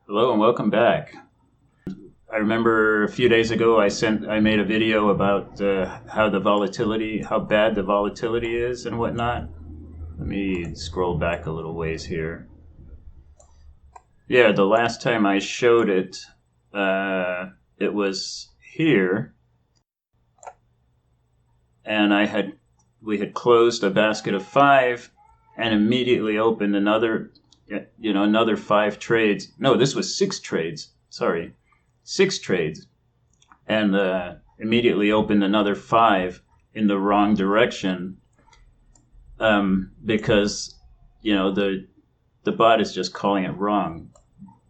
Hello and welcome back. I remember a few days ago I made a video about how bad the volatility is and whatnot. Let me scroll back a little ways here. Yeah, the last time I showed it, it was here, and we had closed a basket of 5 and immediately opened another 5 trades. No, this was 6 trades. Sorry, 6 trades, and immediately opened another 5 in the wrong direction, because the bot is just calling it wrong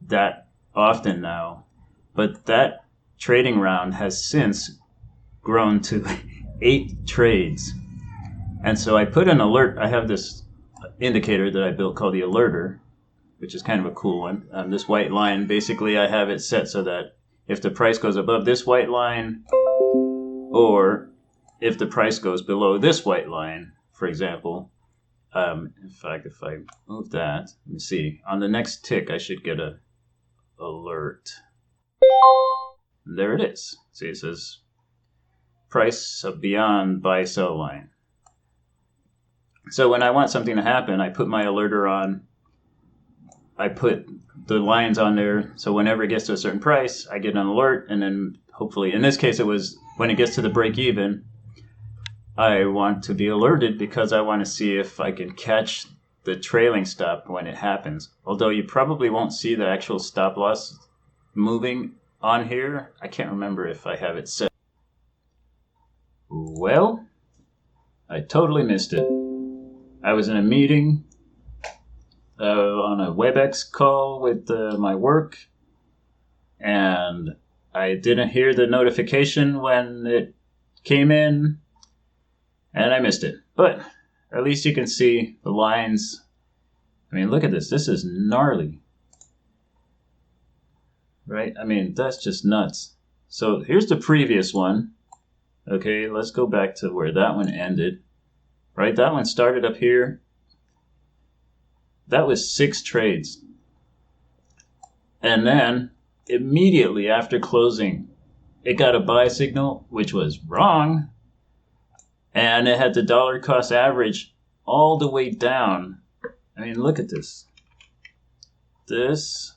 that often now. But that trading round has since grown to 8 trades, and so I put an alert. I have this indicator that I built called the alerter, which is kind of a cool one. This white line, basically I have it set so that if the price goes above this white line, or if the price goes below this white line, for example, in fact, if I move that, let me see, on the next tick I should get a alert. And there it is. See, it says price beyond buy sell line. So when I want something to happen, I put my alerter on. I put the lines on there, so whenever it gets to a certain price, I get an alert, and then hopefully, in this case, it was when it gets to the break even, I want to be alerted because I want to see if I can catch the trailing stop when it happens. Although you probably won't see the actual stop loss moving on here. I can't remember if I have it set. Well, I totally missed it. I was in a meeting on a WebEx call with my work, and I didn't hear the notification when it came in, and I missed it. But at least you can see the lines. I mean, look at this. This is gnarly, right? I mean, that's just nuts. So here's the previous one. Okay, let's go back to where that one ended. Right, that one started up here. That was 6 trades. And then, immediately after closing, it got a buy signal, which was wrong. And it had the dollar cost average all the way down. I mean, look at this. This,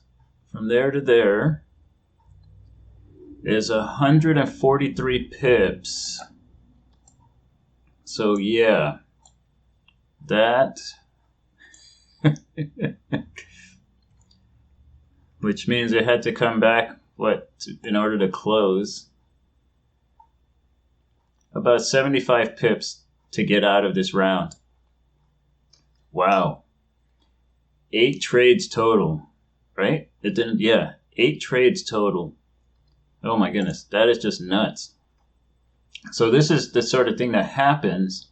from there to there, is 143 pips. So, yeah. That... which means it had to come back, in order to close? About 75 pips to get out of this round. Wow. 8 trades total, right? It didn't, yeah, 8 trades total. Oh my goodness, that is just nuts. So this is the sort of thing that happens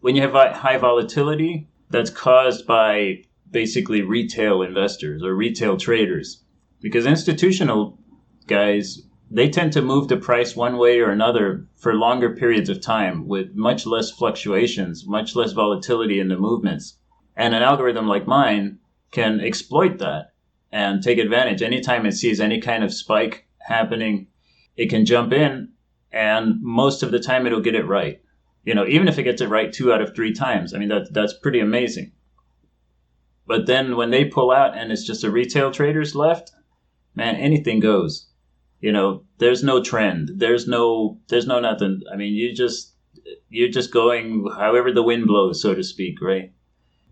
when you have high volatility. That's caused by basically retail investors or retail traders. Because institutional guys, they tend to move the price one way or another for longer periods of time with much less fluctuations, much less volatility in the movements. And an algorithm like mine can exploit that and take advantage. Anytime it sees any kind of spike happening, it can jump in, and most of the time it'll get it right. Even if it gets it right 2 out of 3 times, I mean, that's pretty amazing. But then when they pull out and it's just the retail traders left, man, anything goes. There's no trend. There's no nothing. I mean, you're just going however the wind blows, so to speak, right?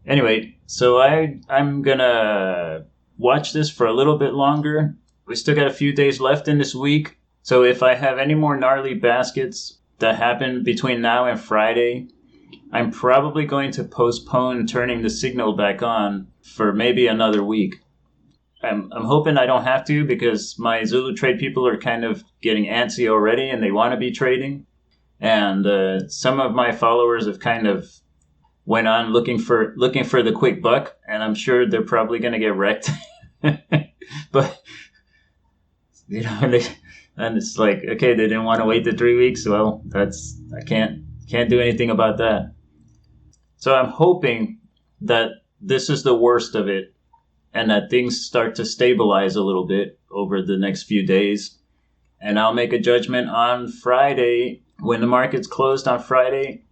Anyway, so I'm gonna watch this for a little bit longer. We still got a few days left in this week. So if I have any more gnarly baskets that happen between now and Friday, I'm probably going to postpone turning the signal back on for maybe another week. I'm hoping I don't have to, because my ZuluTrade people are kind of getting antsy already and they want to be trading. And some of my followers have kind of went on looking for the quick buck, and I'm sure they're probably going to get wrecked. But and it's like, okay, they didn't want to wait the 3 weeks. Well, I can't do anything about that. So I'm hoping that this is the worst of it, and that things start to stabilize a little bit over the next few days. And I'll make a judgment on Friday. When the market's closed on Friday,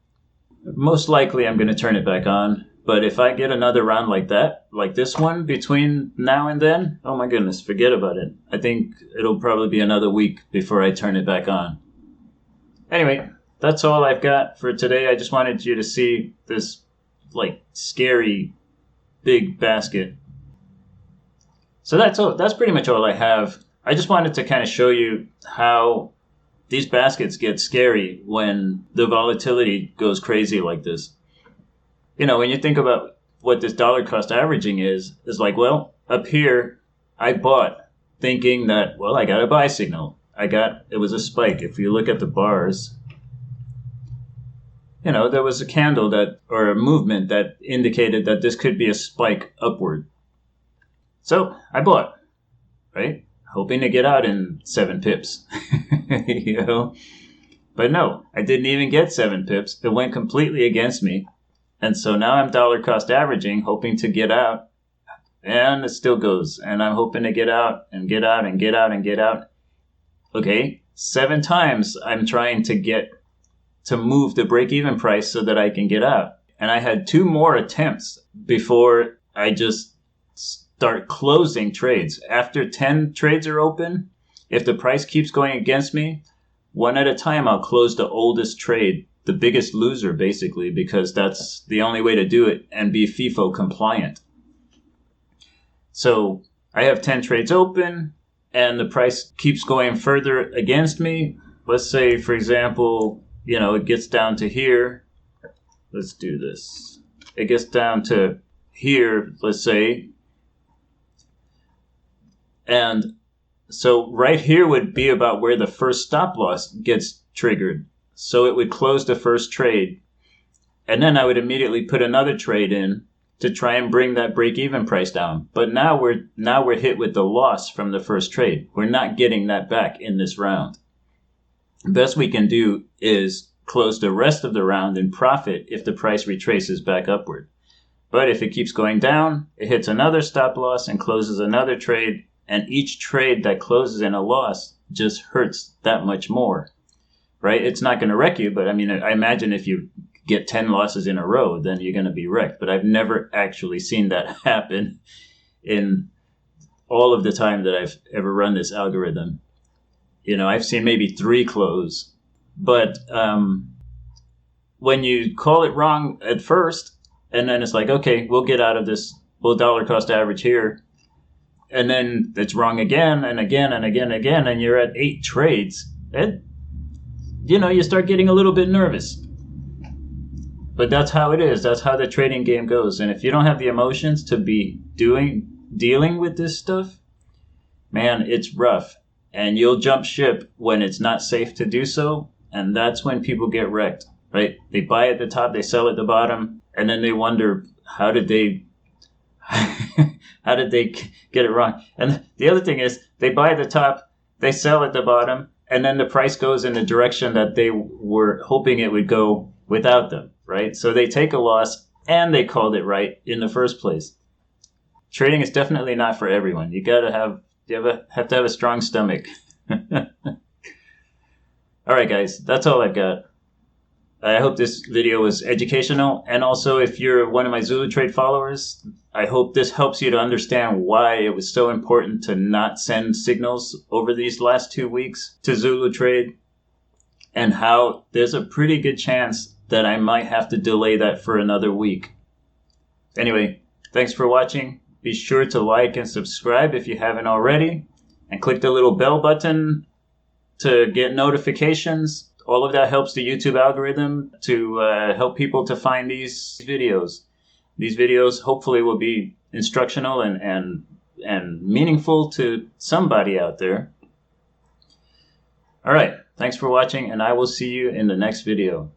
most likely I'm going to turn it back on. But if I get another round like that, like this one, between now and then, oh my goodness, forget about it. I think it'll probably be another week before I turn it back on. Anyway, that's all I've got for today. I just wanted you to see this, like, scary big basket. So that's pretty much all I have. I just wanted to kind of show you how these baskets get scary when the volatility goes crazy like this. You know, when you think about what this dollar cost averaging is like, well, up here, I bought thinking that, well, I got a buy signal. It was a spike. If you look at the bars, you know, there was a candle or a movement that indicated that this could be a spike upward. So I bought, right? Hoping to get out in 7 pips, you know? But no, I didn't even get 7 pips. It went completely against me. And so now I'm dollar cost averaging, hoping to get out, and it still goes. And I'm hoping to get out and get out and get out and get out. Okay, 7 times I'm trying to move the break-even price so that I can get out. And I had 2 more attempts before I just start closing trades. After 10 trades are open, if the price keeps going against me, one at a time I'll close the oldest trade, the biggest loser basically, because that's the only way to do it and be FIFO compliant. So I have 10 trades open and the price keeps going further against me. Let's say, for example, you know, it gets down to here. Let's do this. It gets down to here, let's say. And so right here would be about where the first stop loss gets triggered. So it would close the first trade. And then I would immediately put another trade in to try and bring that break-even price down. But now we're hit with the loss from the first trade. We're not getting that back in this round. The best we can do is close the rest of the round in profit if the price retraces back upward. But if it keeps going down, it hits another stop loss and closes another trade. And each trade that closes in a loss just hurts that much more, right? It's not going to wreck you, but I mean, I imagine if you get 10 losses in a row, then you're going to be wrecked. But I've never actually seen that happen in all of the time that I've ever run this algorithm. You know, I've seen maybe 3 close. But when you call it wrong at first, and then it's like, okay, we'll get out of this, we'll dollar cost average here. And then it's wrong again and again and again and again, and you're at 8 trades. You know, you start getting a little bit nervous. But that's how it is. That's how the trading game goes. And if you don't have the emotions to be dealing with this stuff, man, it's rough. And you'll jump ship when it's not safe to do so. And that's when people get wrecked, right? They buy at the top, they sell at the bottom, and then they wonder, how did they get it wrong? And the other thing is, they buy at the top, they sell at the bottom, and then the price goes in the direction that they were hoping it would go without them, right? So they take a loss, and they called it right in the first place. Trading is definitely not for everyone. You have to have a strong stomach. All right, guys, that's all I've got. I hope this video was educational. And also, if you're one of my ZuluTrade followers, I hope this helps you to understand why it was so important to not send signals over these last 2 weeks to ZuluTrade, and how there's a pretty good chance that I might have to delay that for another week. Anyway, thanks for watching. Be sure to like and subscribe if you haven't already, and click the little bell button to get notifications. All of that helps the YouTube algorithm to help people to find these videos. These videos hopefully will be instructional and meaningful to somebody out there. All right, thanks for watching, and I will see you in the next video.